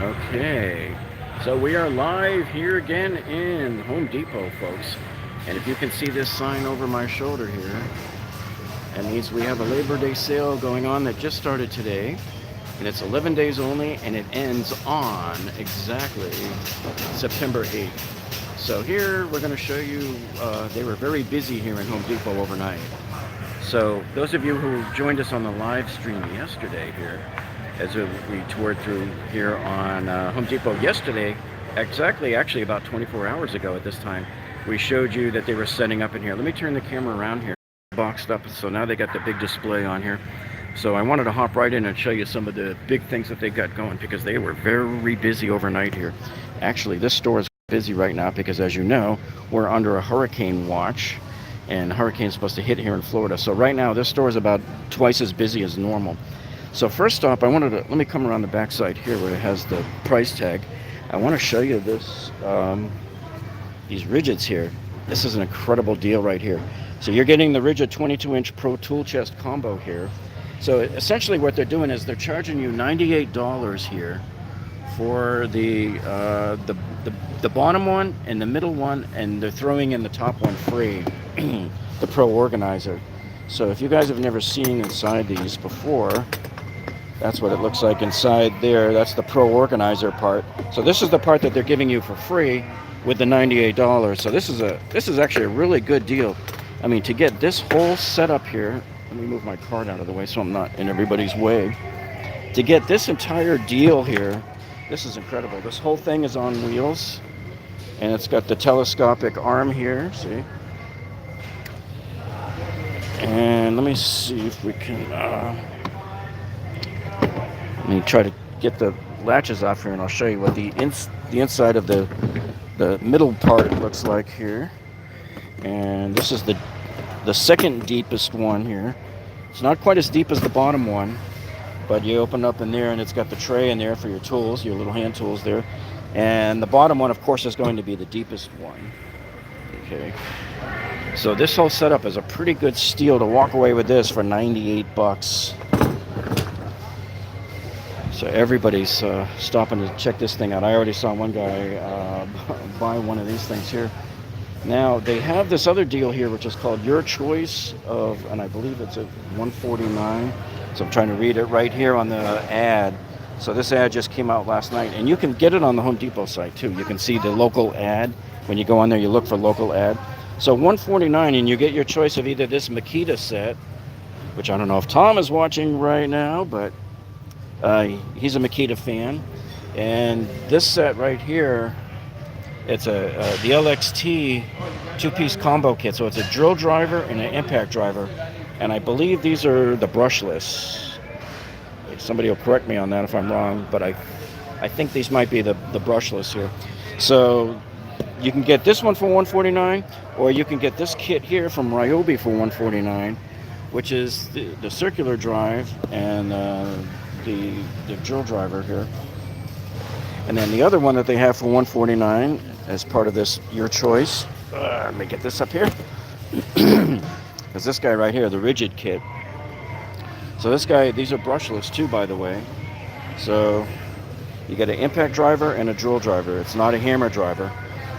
Okay, so we are live here again in Home Depot, folks. And if you can see this sign over my shoulder here, that means we have a Labor Day sale going on that just started today. And it's 11 days only, and it ends on exactly September 8th. So here we're going to show you, they were very busy here in Home Depot overnight. So those of you who joined us on the live stream yesterday here, as we toured through here on Home Depot yesterday, actually about 24 hours ago at this time, we showed you that they were setting up in here. Let me turn the camera around here. Boxed up, so now they got the big display on here. So I wanted to hop right in and show you some of the big things that they got going, because they were very busy overnight here. Actually, this store is busy right now because, as you know, we're under a hurricane watch, and hurricane's supposed to hit here in Florida. So right now this store is about twice as busy as normal. So first off, let me come around the back side here where it has the price tag. I want to show you this, these RIDGIDs here. This is an incredible deal right here. So you're getting the RIDGID 22-inch Pro Tool Chest combo here. So essentially what they're doing is they're charging you $98 here for the bottom one and the middle one, and they're throwing in the top one free, the Pro Organizer. So if you guys have never seen inside these before, that's what it looks like inside there. That's the Pro Organizer part. So this is the part that they're giving you for free with the $98. So this is actually a really good deal. I mean, to get this whole setup here, let me move my card out of the way so I'm not in everybody's way. To get this entire deal here, this is incredible. This whole thing is on wheels, and it's got the telescopic arm here, see? And let me see if we can, let me try to get the latches off here, and I'll show you what the inside of the middle part looks like here. And this is the second deepest one here. It's not quite as deep as the bottom one, but you open up in there and it's got the tray in there for your tools, your little hand tools there. And the bottom one, of course, is going to be the deepest one. Okay. So this whole setup is a pretty good steal to walk away with this for 98 bucks. So everybody's stopping to check this thing out. I already saw one guy buy one of these things here. Now they have this other deal here, which is called Your Choice of, and I believe it's at $149. So I'm trying to read it right here on the ad. So this ad just came out last night, and you can get it on the Home Depot site too. You can see the local ad. When you go on there, you look for local ad. So $149, and you get your choice of either this Makita set, which I don't know if Tom is watching right now, but he's a Makita fan. And this set right here, it's the LXT two-piece combo kit. So it's a drill driver and an impact driver. And I believe these are the brushless. Somebody will correct me on that if I'm wrong, but I think these might be the brushless here. So you can get this one for $149, or you can get this kit here from Ryobi for $149, which is the circular drive and the drill driver here. And then the other one that they have for $149 as part of this Your Choice, let me get this up here, is this guy right here, the RIDGID kit. So this guy, these are brushless too, by the way. So you get an impact driver and a drill driver. It's not a hammer driver,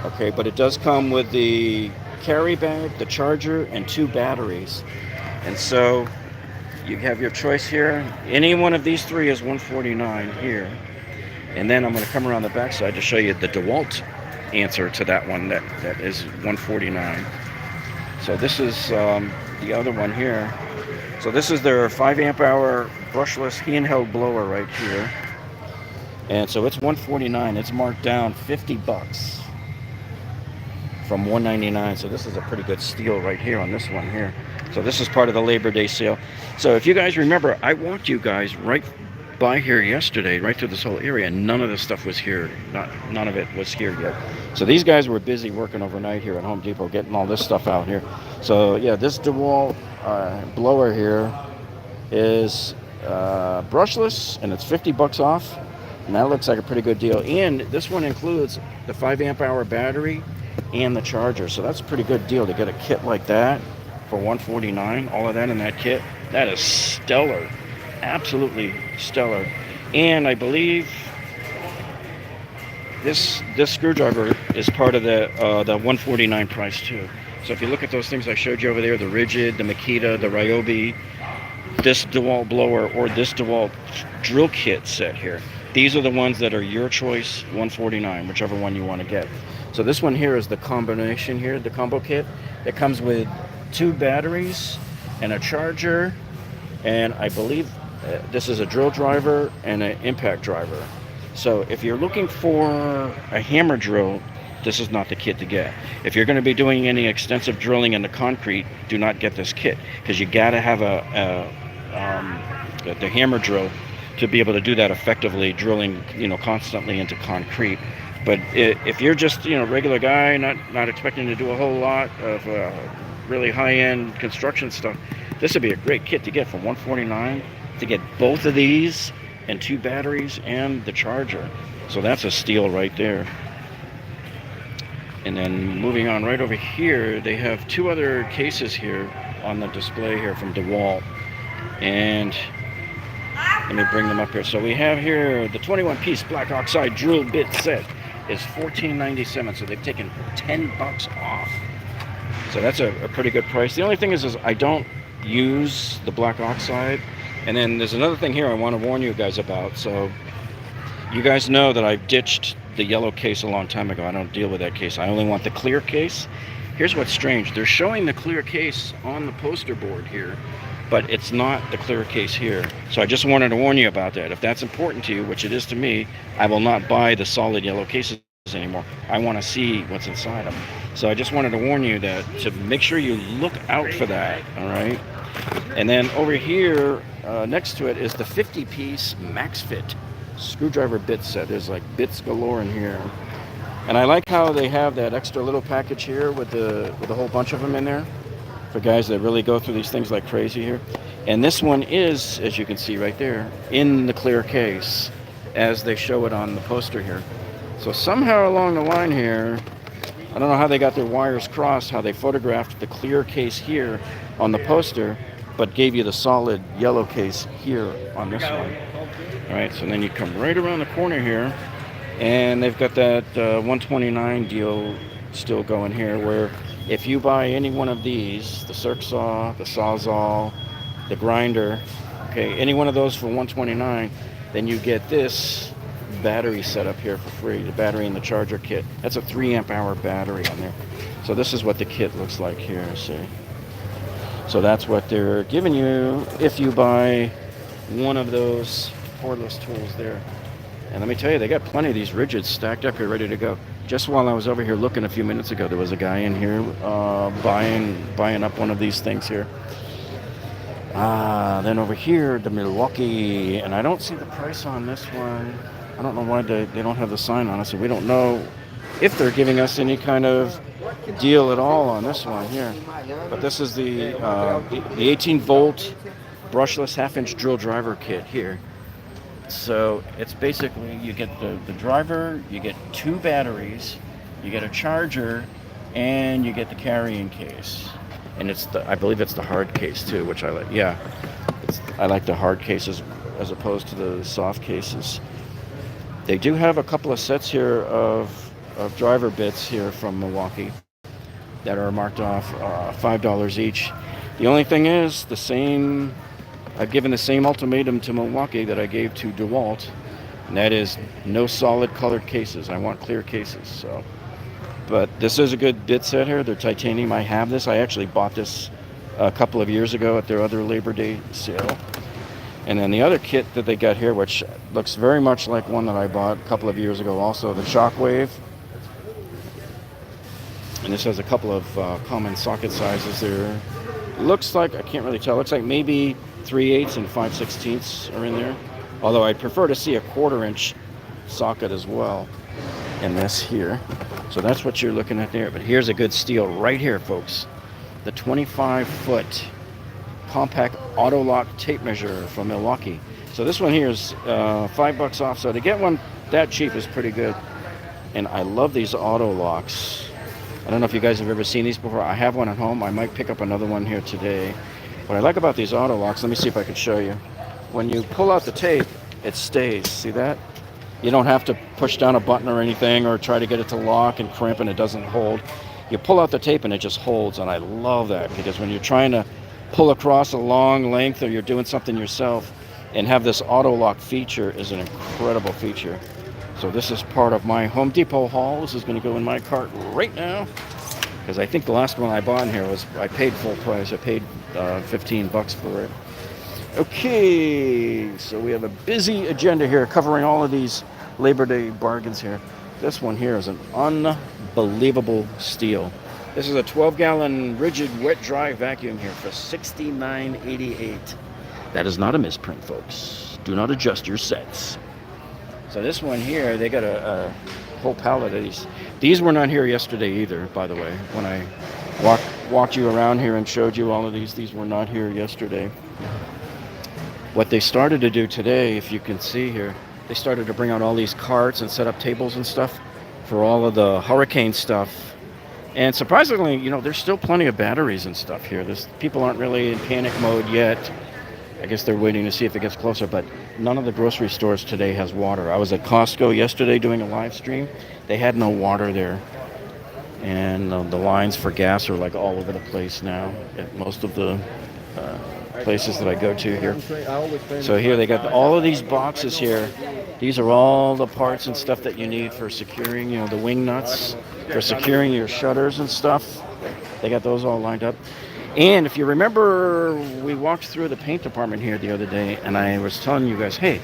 okay, but it does come with the carry bag, the charger, and 2 batteries. And so you have your choice here. Any one of these 3 is $149 here. And then I'm going to come around the back side to show you the Dewalt answer to that one that is $149. So this is the other one here. So this is their 5 amp hour brushless handheld blower right here. And so it's $149. It's marked down 50 bucks from $199. So this is a pretty good steal right here on this one here. So this is part of the Labor Day sale. So if you guys remember, I walked you guys right by here yesterday, right through this whole area, and none of this stuff was here. None of it was here yet. So these guys were busy working overnight here at Home Depot, getting all this stuff out here. So yeah, this Dewalt blower here is brushless, and it's 50 bucks off, and that looks like a pretty good deal. And this one includes the 5 amp hour battery and the charger, so that's a pretty good deal to get a kit like that for $149. All of that in that kit. That is stellar. Absolutely stellar. And I believe this screwdriver is part of the 149 price too. So if you look at those things I showed you over there, the RIDGID, the Makita, the Ryobi, this Dewalt blower, or this Dewalt drill kit set here, these are the ones that are your choice, 149, whichever one you want to get. So this one here is the combination here, the combo kit. It comes with 2 batteries and a charger, and I believe this is a drill driver and an impact driver. So if you're looking for a hammer drill, this is not the kit to get. If you're going to be doing any extensive drilling in the concrete, do not get this kit, because you got to have the hammer drill to be able to do that effectively, drilling constantly into concrete. But if you're just regular guy, not expecting to do a whole lot of really high-end construction stuff, this would be a great kit to get for $149 to get both of these and 2 batteries and the charger. So that's a steal right there. And then moving on right over here, they have 2 other cases here on the display here from Dewalt. And let me bring them up here. So we have here the 21-piece black oxide drill bit set is $14.97. So they've taken $10 off. So that's a pretty good price. The only thing is I don't use the black oxide. And then there's another thing here I want to warn you guys about. So you guys know that I've ditched the yellow case a long time ago. I don't deal with that case. I only want the clear case. Here's what's strange. They're showing the clear case on the poster board here, but it's not the clear case here. So I just wanted to warn you about that. If that's important to you, which it is to me, I will not buy the solid yellow cases anymore. I want to see what's inside them. So I just wanted to warn you that to make sure you look out for that, all right? And then over here, next to it is the 50-piece Max Fit screwdriver bit set. There's like bits galore in here, and I like how they have that extra little package here with a whole bunch of them in there for guys that really go through these things like crazy here. And this one is, as you can see right there, in the clear case as they show it on the poster here. So somehow along the line here, I don't know how they got their wires crossed, how they photographed the clear case here on the poster, but gave you the solid yellow case here on this one. All right, so then you come right around the corner here, and they've got that 129 deal still going here, where if you buy any one of these, the circ saw, the sawzall, the grinder, okay, any one of those for 129, then you get this battery set up here for free, the battery and the charger kit. That's a 3 amp hour battery on there. So this is what the kit looks like here, see? So that's what they're giving you if you buy one of those cordless tools there. And let me tell you, they got plenty of these RIDGIDs stacked up here ready to go. Just while I was over here looking a few minutes ago, there was a guy in here buying up one of these things here. Then over here, the Milwaukee, and I don't see the price on this one. I don't know why they don't have the sign on it, so we don't know if they're giving us any kind of deal at all on this one here. But this is the 18-volt brushless half-inch drill driver kit here. So it's basically, you get the driver, you get 2 batteries, you get a charger, and you get the carrying case. And I believe it's the hard case too, which I like. Yeah, I like the hard cases as opposed to the soft cases. They do have a couple of sets here of driver bits here from Milwaukee that are marked off $5 each. The only thing is, I've given the same ultimatum to Milwaukee that I gave to Dewalt, and that is no solid colored cases. I want clear cases. So, but this is a good bit set here. They're titanium. I have this. I actually bought this a couple of years ago at their other Labor Day sale. And then the other kit that they got here, which looks very much like one that I bought a couple of years ago also, the Shockwave. And this has a couple of common socket sizes there. Looks like, I can't really tell, looks like maybe 3/8 and 5/16 are in there. Although I'd prefer to see a 1/4-inch socket as well in this here. So that's what you're looking at there. But here's a good steal right here, folks. The 25-foot compact auto lock tape measure from Milwaukee. So this one here is $5 off. So to get one that cheap is pretty good. And I love these auto locks. I don't know if you guys have ever seen these before. I have one at home. I might pick up another one here today. What I like about these auto locks, let me see if I can show you. When you pull out the tape, it stays. See that? You don't have to push down a button or anything or try to get it to lock and crimp and it doesn't hold. You pull out the tape and it just holds, and I love that because when you're trying to pull across a long length or you're doing something yourself, and have this auto lock feature is an incredible feature. So this is part of my Home Depot haul. This is going to go in my cart right now because I think the last one I bought in here was, I paid full price. I paid $15 for it. Okay, so we have a busy agenda here covering all of these Labor Day bargains here. This one here is an unbelievable steal. This is a 12-gallon RIDGID wet-dry vacuum here for $69.88. That is not a misprint, folks. Do not adjust your sets. So this one here, they got a whole pallet of these. These were not here yesterday either, by the way. When I walked you around here and showed you all of these were not here yesterday. What they started to do today, if you can see here, they started to bring out all these carts and set up tables and stuff for all of the hurricane stuff. And surprisingly, you know, there's still plenty of batteries and stuff here. People aren't really in panic mode yet. I guess they're waiting to see if it gets closer, but none of the grocery stores today has water. I was at Costco yesterday doing a live stream. They had no water there. And the lines for gas are like all over the place now at most of the places that I go to here. So here they got all of these boxes here. These are all the parts and stuff that you need for securing, you know, the wing nuts, for securing your shutters and stuff. They got those all lined up. And if you remember, we walked through the paint department here the other day, and I was telling you guys, hey,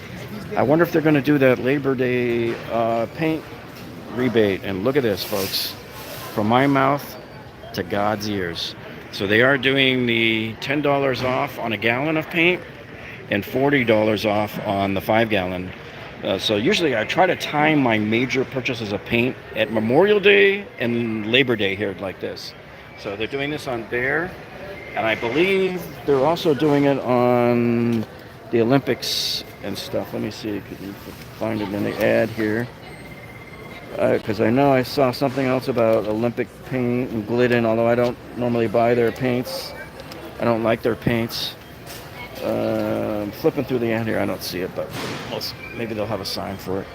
I wonder if they're going to do that Labor Day paint rebate. And look at this, folks. From my mouth to God's ears. So they are doing the $10 off on a gallon of paint and $40 off on the 5-gallon. So usually I try to time my major purchases of paint at Memorial Day and Labor Day here like this. So they're doing this on there. And I believe they're also doing it on the Olympics and stuff. Let me see if you can find it in the ad here. Because I know I saw something else about Olympic paint and Glidden, although I don't normally buy their paints. I don't like their paints. I'm flipping through the ad here. I don't see it, but maybe they'll have a sign for it.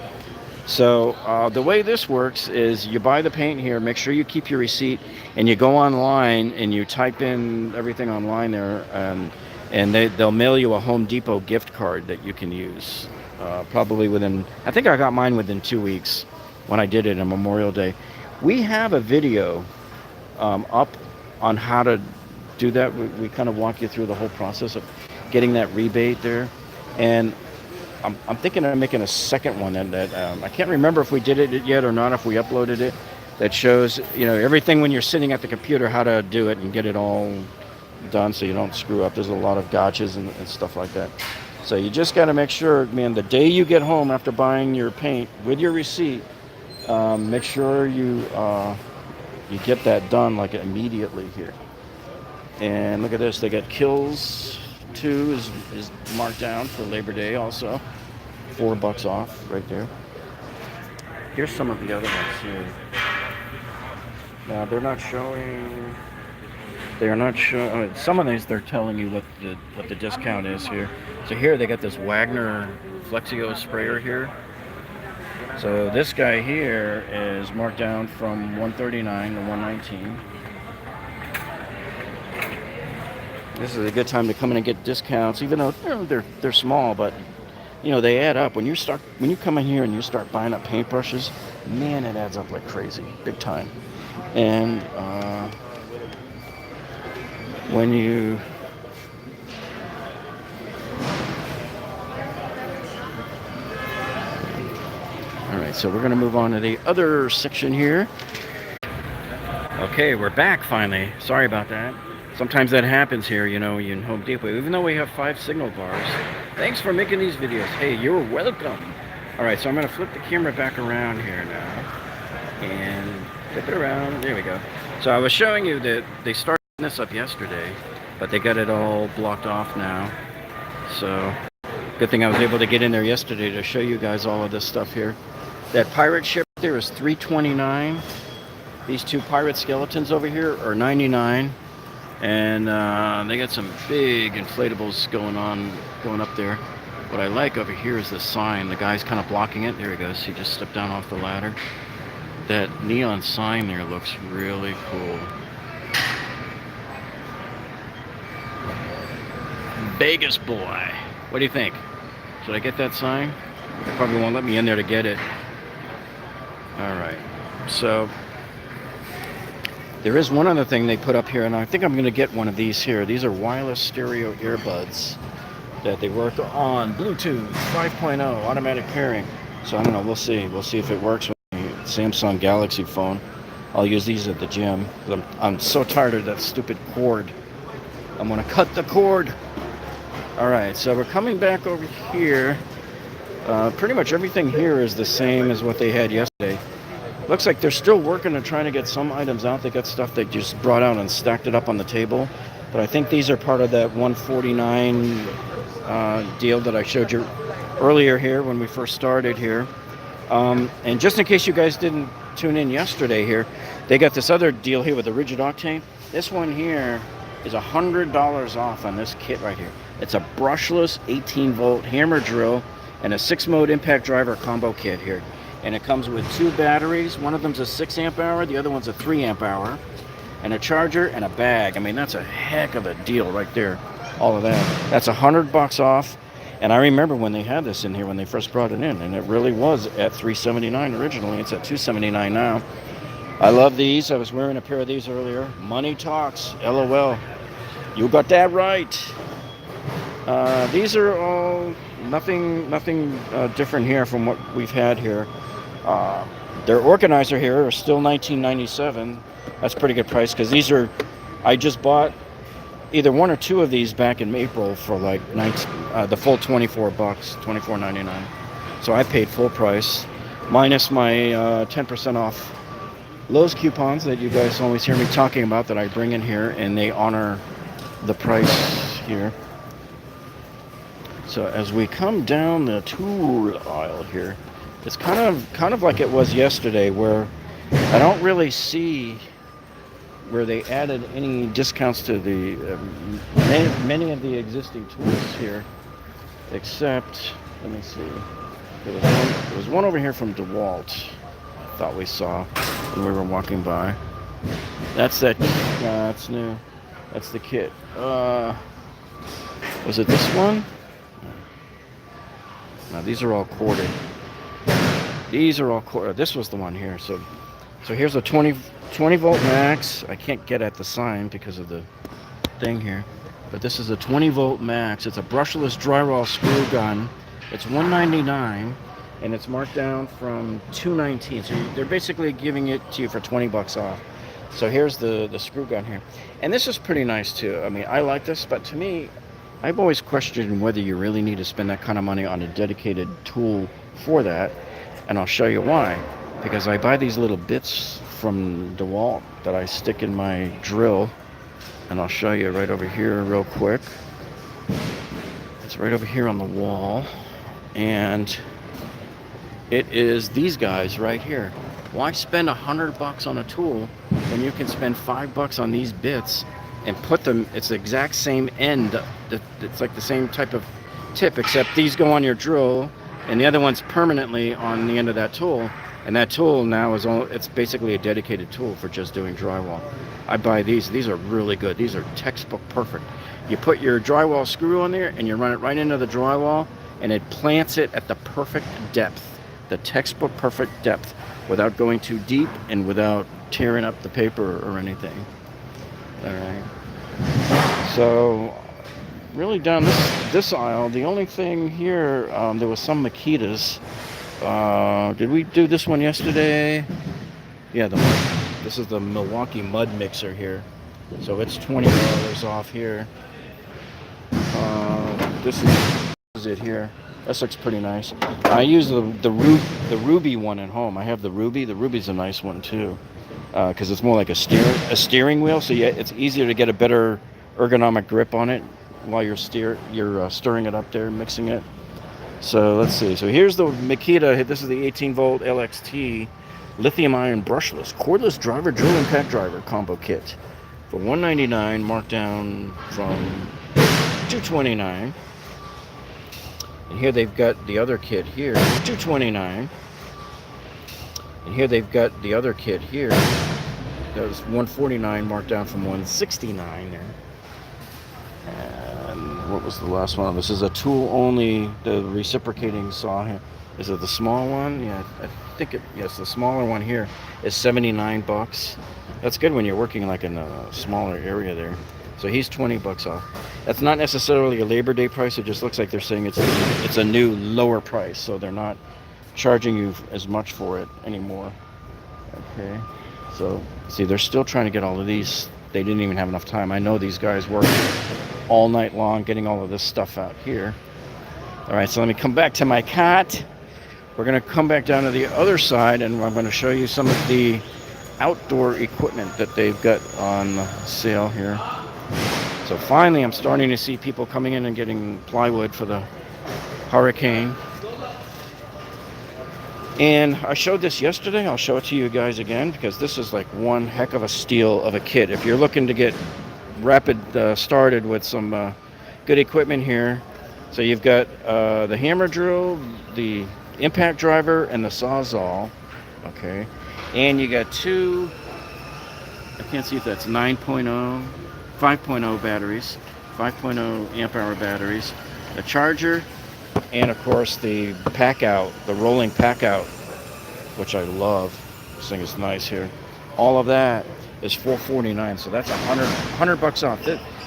So the way this works is you buy the paint here, make sure you keep your receipt, and you go online and you type in everything online there, and they'll mail you a Home Depot gift card that you can use. Probably within, I think I got mine within 2 weeks when I did it on Memorial Day. We have a video up on how to do that. We kind of walk you through the whole process of getting that rebate there. And I'm thinking of making a second one that I can't remember if we did it yet or not, if we uploaded it, that shows, you know, everything when you're sitting at the computer, how to do it and get it all done so you don't screw up. There's a lot of gotchas and stuff like that. So you just got to make sure, man, the day you get home after buying your paint with your receipt, make sure you get that done like immediately here. And look at this, they got Kills 2 is marked down for Labor Day also. $4 off right there. Here's some of the other ones here. Now they're not showing. Some of these they're telling you what the discount is here. So here they got this Wagner Flexio sprayer here. So this guy here is marked down from $139 to $119. This is a good time to come in and get discounts, even though they're small, but you know they add up. When you come in here and you start buying up paintbrushes, man, it adds up like crazy, big time. And when you all right, so we're going to move on to the other section here. Okay, we're back finally. Sorry about that. Sometimes that happens here, you know, in Home Depot. Even though we have 5 signal bars. Thanks for making these videos. Hey, you're welcome. All right, so I'm going to flip the camera back around here now. And flip it around. There we go. So I was showing you that they started this up yesterday, but they got it all blocked off now. So good thing I was able to get in there yesterday to show you guys all of this stuff here. That pirate ship there is $3.29. These 2 pirate skeletons over here are $99. And they got some big inflatables going up there. What I like over here is the sign. The guy's kind of blocking it. There he goes. He just stepped down off the ladder. That neon sign there looks really cool. Vegas boy. What do you think? Should I get that sign? They probably won't let me in there to get it. Alright. So, there is one other thing they put up here, and I think I'm going to get one of these here. These are wireless stereo earbuds that they work on Bluetooth 5.0 automatic pairing. So I don't know, we'll see. We'll see if it works with the Samsung Galaxy phone. I'll use these at the gym. I'm so tired of that stupid cord. I'm going to cut the cord. Alright, so we're coming back over here. Pretty much everything here is the same as what they had yesterday. Looks like they're still working on trying to get some items out. They got stuff they just brought out and stacked it up on the table. But I think these are part of that $149 deal that I showed you earlier here when we first started here. And just in case you guys didn't tune in yesterday here, they got this other deal here with the RIDGID Octane. This one here is $100 off on this kit right here. It's a brushless 18-volt hammer drill and a 6-mode impact driver combo kit here. And it comes with 2 batteries. One of them's a 6 amp hour, the other one's a 3 amp hour, and a charger and a bag. I mean, that's a heck of a deal right there. All of that. That's $100 off. And I remember when they had this in here when they first brought it in, and it really was at $379 originally. It's at $279 now. I love these. I was wearing a pair of these earlier. Money talks. LOL. You got that right. These are all nothing different here from what we've had here. Their organizer here are still $19.97. That's a pretty good price because these are, I just bought either 1 or 2 of these back in April for like the full $24, $24.99. So I paid full price minus my 10% off Lowe's coupons that you guys always hear me talking about that I bring in here, and they honor the price here. So as we come down the tool aisle here, it's kind of like it was yesterday, where I don't really see where they added any discounts to the many of the existing tools here, except, let me see, there was one over here from Dewalt I thought we saw when we were walking by. That's that. That's new. That's the kit. Was it this one? No, these are all corded. These are all corded. This was the one here. So here's a 20 volt max. I can't get at the sign because of the thing here. But this is a 20 volt max. It's a brushless drywall screw gun. It's $199 and it's marked down from $219. So they're basically giving it to you for $20 off. So here's the screw gun here. And this is pretty nice too. I mean, I like this, but to me, I've always questioned whether you really need to spend that kind of money on a dedicated tool for that. And I'll show you why. Because I buy these little bits from Dewalt that I stick in my drill. And I'll show you right over here real quick. It's right over here on the wall. And it is these guys right here. Why spend $100 on a tool when you can spend $5 on these bits and put them, it's the exact same end. It's like the same type of tip, except these go on your drill and the other one's permanently on the end of that tool. And that tool now is it's basically a dedicated tool for just doing drywall. I buy these. These are really good. These are textbook perfect. You put your drywall screw on there and you run it right into the drywall and it plants it at the perfect depth, the textbook perfect depth, without going too deep and without tearing up the paper or anything. All right. So really down this aisle, the only thing here, there was some Makitas. Did we do this one yesterday? Yeah, this is the Milwaukee mud mixer here. So it's $20 off here. This is it here. This looks pretty nice. I use the Ruby one at home. I have the Ruby. The Ruby's a nice one too, because it's more like a steering wheel. So yeah, it's easier to get a better ergonomic grip on it while you're stirring it up there, mixing it. So let's see. So here's the Makita. This is the 18-volt LXT lithium-ion brushless cordless driver drill impact driver combo kit for $199, marked down from $229. And here they've got the other kit here, $229. And here they've got the other kit here. That was $149 marked down from $169 there. And what was the last one? This is a tool only, the reciprocating saw here. Is it the small one? Yeah, I think yes, the smaller one here is 79 bucks. That's good when you're working like in a smaller area there. So he's 20 bucks off. That's not necessarily a Labor Day price. It just looks like they're saying it's a new lower price, so they're not charging you as much for it anymore. Okay. So see, they're still trying to get all of these. They didn't even have enough time. I know these guys worked all night long getting all of this stuff out here. All right, so let me come back to my cot. We're going to come back down to the other side, and I'm going to show you some of the outdoor equipment that they've got on sale here. So finally, I'm starting to see people coming in and getting plywood for the hurricane. And I showed this yesterday. I'll show it to you guys again because this is like one heck of a steal of a kit. If you're looking to get rapid started with some good equipment here. So you've got the hammer drill, the impact driver, and the Sawzall. Okay. And you got two, I can't see if that's 9.0, 5.0 batteries, 5.0 amp hour batteries, the charger, and of course the pack out, the rolling pack out, which I love. This thing is nice here. All of that is $449, so that's $100 bucks off.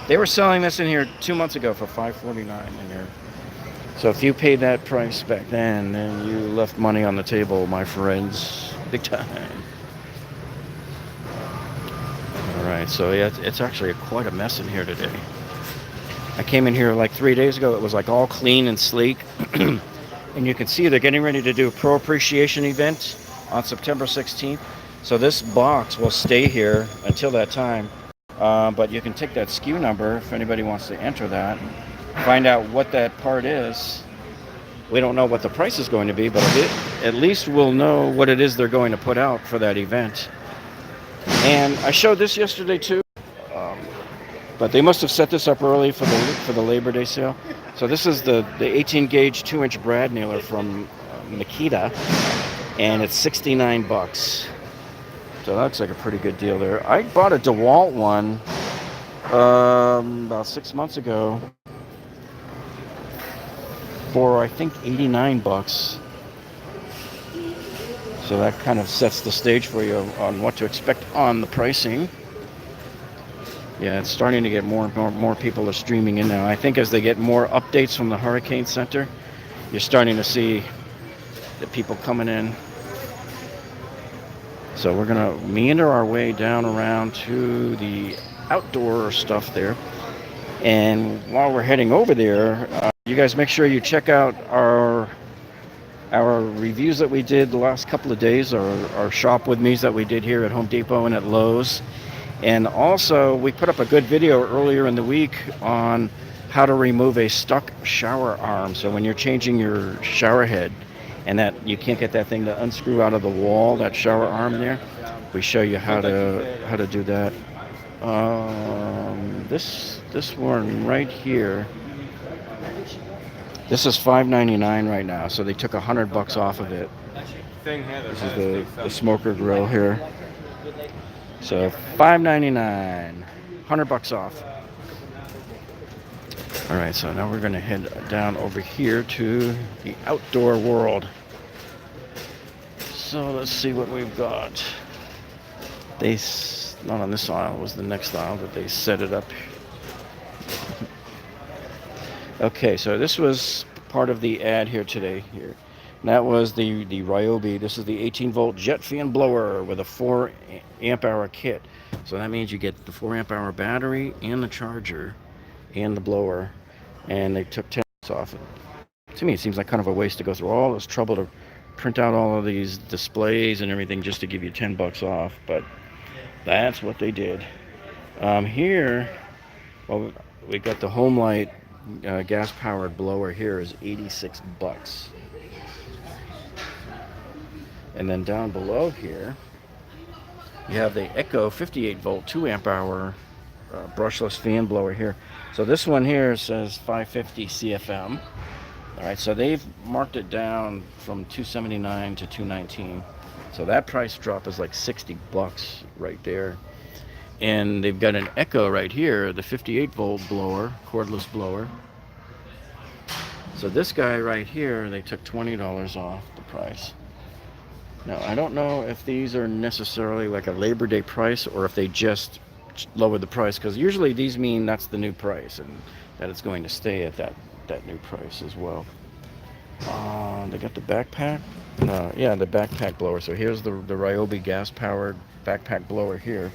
They were selling this in here 2 months ago for $549 in here. So if you paid that price back then you left money on the table, my friends, big time. All right, so yeah, it's actually quite a mess in here today. I came in here like 3 days ago. It was like all clean and sleek. And you can see they're getting ready to do a Pro Appreciation event on September 16th. So this box will stay here until that time. But you can take that SKU number if anybody wants to enter that. Find out what that part is. We don't know what the price is going to be, but at least we'll know what it is they're going to put out for that event. And I showed this yesterday too. But they must have set this up early for the Labor Day sale. So this is the 18 gauge 2-inch brad nailer from Makita, and it's 69 bucks. So that looks like a pretty good deal there. I bought a Dewalt one about 6 months ago for I think 89 bucks. So that kind of sets the stage for you on what to expect on the pricing. Yeah, it's starting to get more people are streaming in now. I think as they get more updates from the Hurricane Center, you're starting to see the people coming in. So we're going to meander our way down around to the outdoor stuff there. And while we're heading over there, you guys make sure you check out our reviews that we did the last couple of days, our shop with me's that we did here at Home Depot and at Lowe's. And also, we put up a good video earlier in the week on how to remove a stuck shower arm. So when you're changing your shower head and that you can't get that thing to unscrew out of the wall, that shower arm in there, we show you how to do that. This one right here, this is $5.99 right now. So they took $100 off of it. This is the smoker grill here. So $5.99, $100 off. All right, so now we're going to head down over here to the outdoor world. So let's see what we've got. Not on this aisle, it was the next aisle, but they set it up. Okay, so this was part of the ad here today. Here, and that was the Ryobi. This is the 18-volt jet fan blower with a 4 amp hour kit. So that means you get the 4 amp hour battery and the charger and the blower. And they took 10 off it. To me, it seems like kind of a waste to go through all this trouble to print out all of these displays and everything just to give you $10 off. But that's what they did. Here, well, we got the Homelight gas-powered blower here is $86. And then down below here, you have the Echo 58-volt 2 amp hour brushless fan blower here. So this one here says 550 CFM. All right, so they've marked it down from 279 to 219. So that price drop is like 60 bucks right there. And they've got an Echo right here, the 58 volt blower, cordless blower. So this guy right here, they took $20 off the price. Now, I don't know if these are necessarily like a Labor Day price or if they just lowered the price, because usually these mean that's the new price and that it's going to stay at that new price as well. They got the backpack. Yeah, the backpack blower. So here's the Ryobi gas-powered backpack blower here.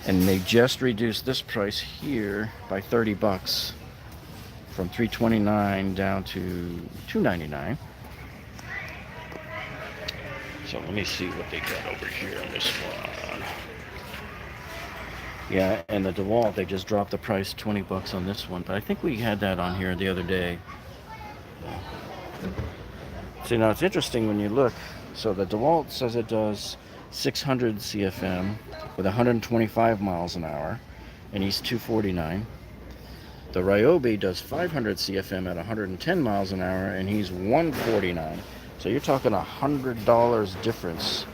And they just reduced this price here by 30 bucks from $329 down to $299. So let me see what they got over here on this one. Yeah, and the Dewalt, they just dropped the price 20 bucks on this one. But I think we had that on here the other day. See, now it's interesting when you look. So the Dewalt says it does 600 CFM with 125 miles an hour, and he's $249. The Ryobi does 500 CFM at 110 miles an hour, and he's $149. So you're talking $100 difference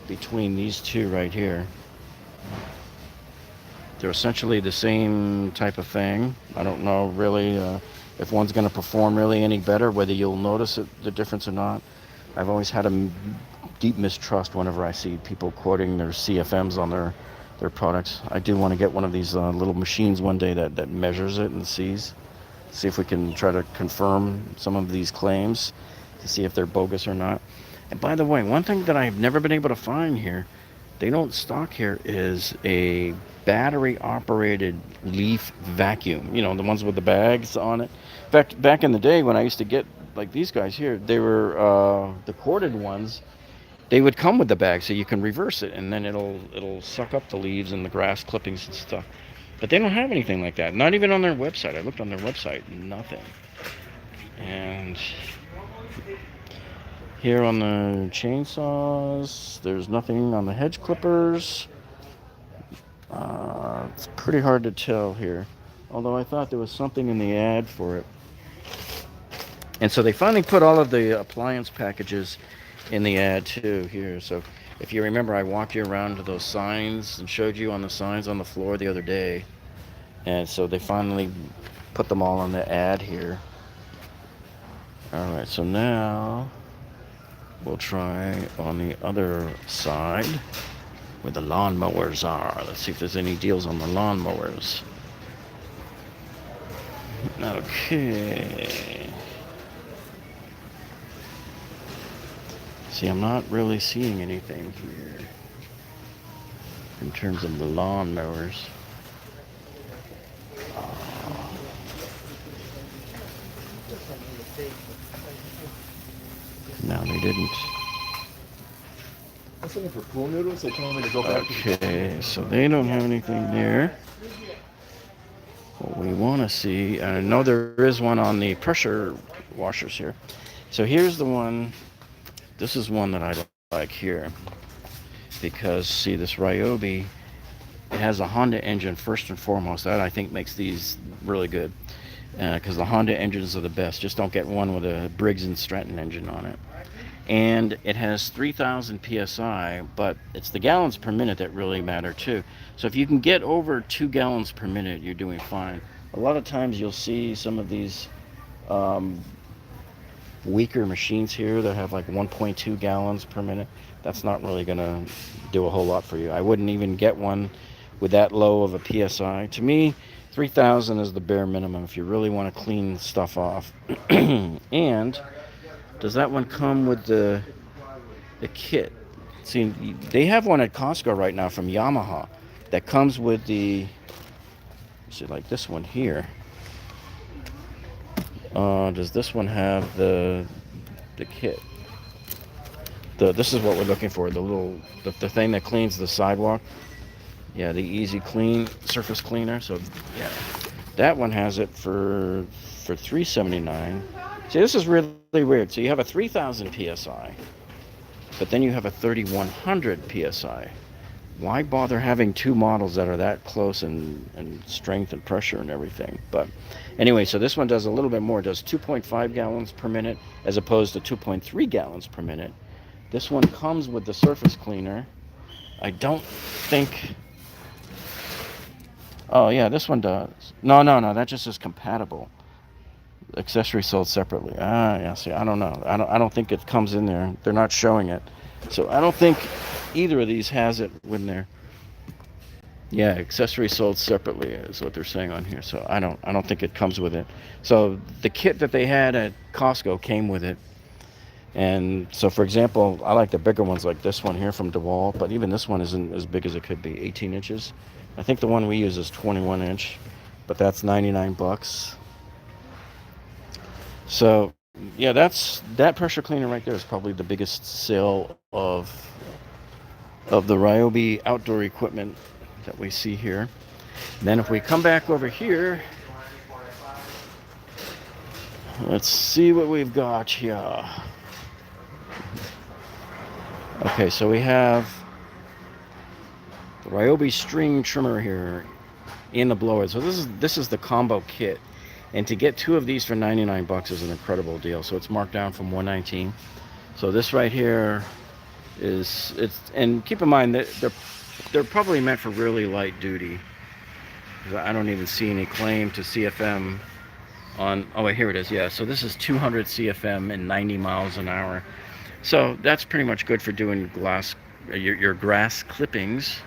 between these two right here. They're essentially the same type of thing. I don't know really if one's going to perform really any better, whether you'll notice the difference or not. I've always had a deep mistrust whenever I see people quoting their CFMs on their products. I do want to get one of these little machines one day that measures it and see if we can try to confirm some of these claims to see if they're bogus or not. And by the way, one thing that I've never been able to find here, they don't stock here, is a battery operated leaf vacuum. You know, the ones with the bags on it. In fact, back in the day when I used to get like these guys here, they were the corded ones. They would come with the bag, so you can reverse it, and then it'll suck up the leaves and the grass clippings and stuff. But they don't have anything like that. Not even on their website. I looked on their website, nothing. And here on the chainsaws, there's nothing on the hedge clippers. It's pretty hard to tell here, although I thought there was something in the ad for it. And so they finally put all of the appliance packages in the ad too here. So if you remember, I walked you around to those signs and showed you on the signs on the floor the other day. And so they finally put them all on the ad here. All right, so now we'll try on the other side where the lawnmowers are. Let's see if there's any deals on the lawnmowers. Okay. See, I'm not really seeing anything here in terms of the lawnmowers. No, they didn't. I was looking for pool noodles. They told me to go back. Okay, so they don't have anything there. What we want to see, I know there is one on the pressure washers here. So here's the one. This is one that I like here, because see, this Ryobi, it has a Honda engine first and foremost. That I think makes these really good, because the Honda engines are the best. Just don't get one with a Briggs & Stratton engine on it. And it has 3,000 psi, but it's the gallons per minute that really matter too. So if you can get over 2 gallons per minute, you're doing fine. A lot of times you'll see some of these weaker machines here that have like 1.2 gallons per minute. That's not really gonna do a whole lot for you. I wouldn't even get one with that low of a psi. To me, 3,000 is the bare minimum if you really want to clean stuff off. And does that one come with the kit? See, they have one at Costco right now from Yamaha that comes with the, see, like this one here. Does this one have the kit? This is what we're looking for. The thing that cleans the sidewalk. Yeah, the Easy Clean surface cleaner. So yeah, that one has it for $379. See, this is really weird. So you have a 3,000 psi, but then you have a 3,100 psi. why bother having two models that are that close in strength and pressure and everything? But anyway, so this one does a little bit more. It does 2.5 gallons per minute as opposed to 2.3 gallons per minute. This one comes with the surface cleaner. I don't think... Oh, yeah, this one does. No, that just is compatible. Accessory sold separately. Yeah, see, I don't know. I don't think it comes in there. They're not showing it. So I don't think either of these has it in there. Yeah, accessory sold separately is what they're saying on here. So I don't think it comes with it. So the kit that they had at Costco came with it. And so, for example, I like the bigger ones like this one here from Dewalt, but even this one isn't as big as it could be, 18 inches. I think the one we use is 21 inch, but that's 99 bucks. So, yeah, that pressure cleaner right there is probably the biggest sale of the Ryobi outdoor equipment that we see here. And then if we come back over here, let's see what we've got here. Okay, so we have the Ryobi string trimmer here in the blower. So this is the combo kit. And to get two of these for 99 bucks is an incredible deal. So it's marked down from 119. So this right here and keep in mind that they're probably meant for really light duty. I don't even see any claim to CFM on, oh wait, here it is. Yeah, so this is 200 CFM and 90 miles an hour. So that's pretty much good for doing your grass clippings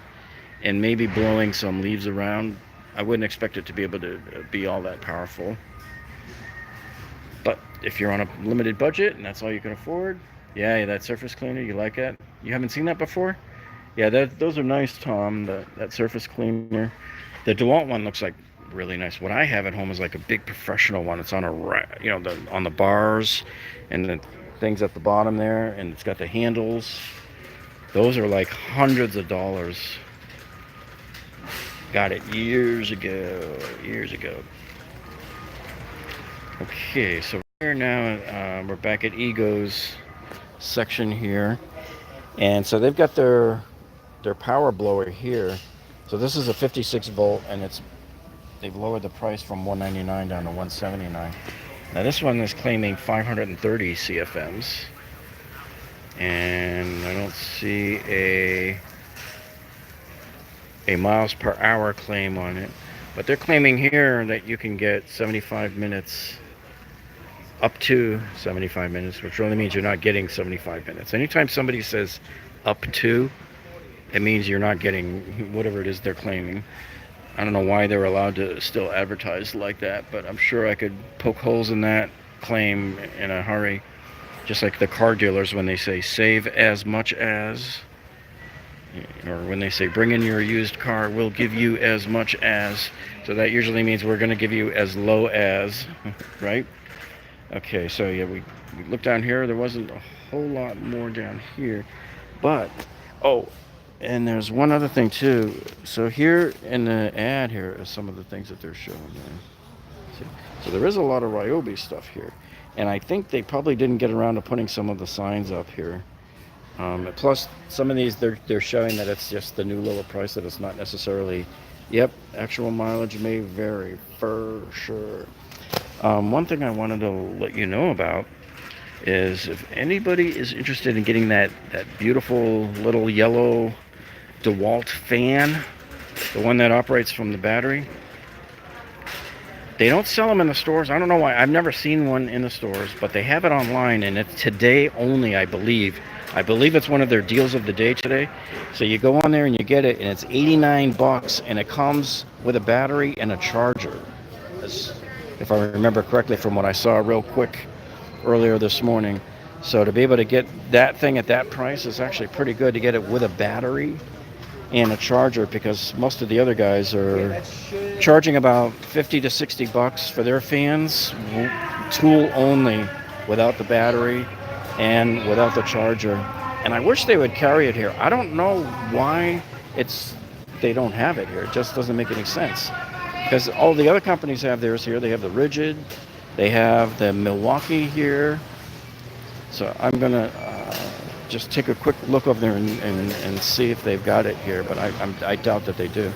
and maybe blowing some leaves around. I wouldn't expect it to be able to be all that powerful. But if you're on a limited budget and that's all you can afford, yeah, that surface cleaner, you like it? You haven't seen that before? Yeah, those are nice, Tom, that surface cleaner. The Dewalt one looks like really nice. What I have at home is like a big professional one. It's on on the bars and the things at the bottom there, and it's got the handles. Those are like hundreds of dollars. Got it years ago. Okay, so here now we're back at Ego's section here, and so they've got their power blower here. So this is a 56 volt, and they've lowered the price from 199 down to 179. Now this one is claiming 530 CFMs, and I don't see a miles per hour claim on it, but they're claiming here that you can get 75 minutes, up to 75 minutes, which really means you're not getting 75 minutes. Anytime somebody says up to, it means you're not getting whatever it is they're claiming. I don't know why they're allowed to still advertise like that, but I'm sure I could poke holes in that claim in a hurry. Just like the car dealers when they say save as much as, or when they say bring in your used car, we'll give you as much as. So that usually means we're going to give you as low as, right? Okay, so yeah, we look down here. There wasn't a whole lot more down here, but and there's one other thing too. So here in the ad here is some of the things that they're showing there. So there is a lot of Ryobi stuff here, and I think they probably didn't get around to putting some of the signs up here. Plus, some of these they're showing that it's just the new lower price, that it's not necessarily. Yep, actual mileage may vary for sure. One thing I wanted to let you know about is if anybody is interested in getting that beautiful little yellow Dewalt fan, the one that operates from the battery, they don't sell them in the stores. I don't know why. I've never seen one in the stores, but they have it online, and it's today only, I believe. I believe it's one of their deals of the day today. So you go on there and you get it, and it's 89 bucks, and it comes with a battery and a charger. If I remember correctly from what I saw real quick earlier this morning. So to be able to get that thing at that price is actually pretty good, to get it with a battery and a charger, because most of the other guys are charging about 50 to 60 bucks for their fans, tool only, without the battery and without the charger. And I wish they would carry it here. I don't know why they don't have it here. It just doesn't make any sense, because all the other companies have theirs here. They have the RIDGID, they have the Milwaukee here. So I'm gonna just take a quick look over there and see if they've got it here, but I doubt that they do.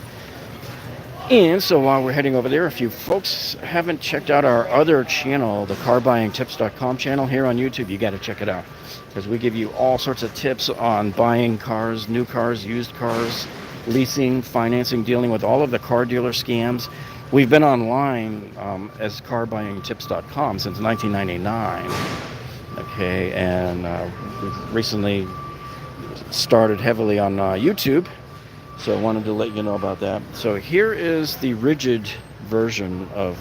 And so while we're heading over there, if you folks haven't checked out our other channel, the carbuyingtips.com channel here on YouTube, you got to check it out, because we give you all sorts of tips on buying cars, new cars, used cars, leasing, financing, dealing with all of the car dealer scams. We've been online as carbuyingtips.com since 1999. Okay, and we've recently started heavily on YouTube. So I wanted to let you know about that. So here is the RIDGID version of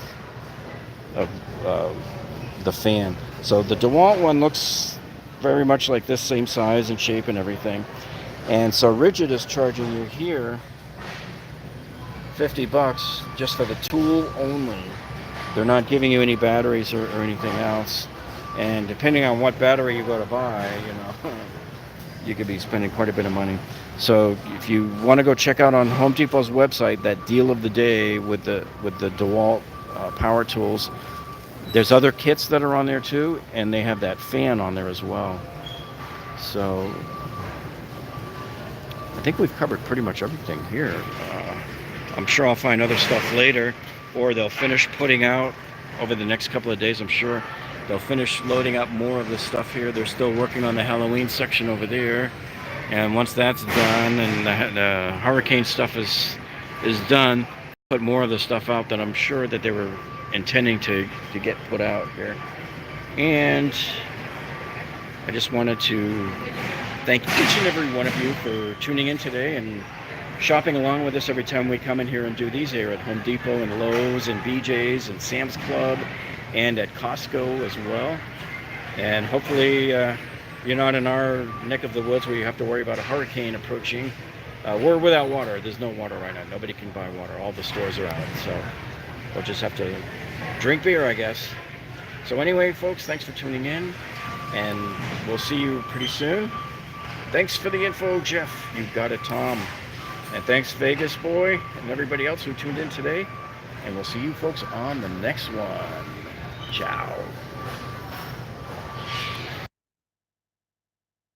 the fan. So the Dewalt one looks very much like this, same size and shape and everything. And so RIDGID is charging you here $50 just for the tool only. They're not giving you any batteries or anything else. And depending on what battery you go to buy, you know, you could be spending quite a bit of money. So if you want to go check out on Home Depot's website that deal of the day with the Dewalt power tools, there's other kits that are on there too, and they have that fan on there as well. So I think we've covered pretty much everything here. I'm sure I'll find other stuff later, or they'll finish putting out over the next couple of days. I'm sure they'll finish loading up more of this stuff here. They're still working on the Halloween section over there. And once that's done and the hurricane stuff is done, put more of the stuff out that I'm sure that they were intending to get put out here. And I just wanted to thank each and every one of you for tuning in today and shopping along with us every time we come in here and do these here at Home Depot and Lowe's and BJ's and Sam's Club and at Costco as well. And hopefully you're not in our neck of the woods where you have to worry about a hurricane approaching. We're without water. There's no water right now. Nobody can buy water. All the stores are out. So we'll just have to drink beer, I guess. So anyway, folks, thanks for tuning in. And we'll see you pretty soon. Thanks for the info, Jeff. You got it, Tom. And thanks, Vegas Boy, and everybody else who tuned in today. And we'll see you folks on the next one. Ciao.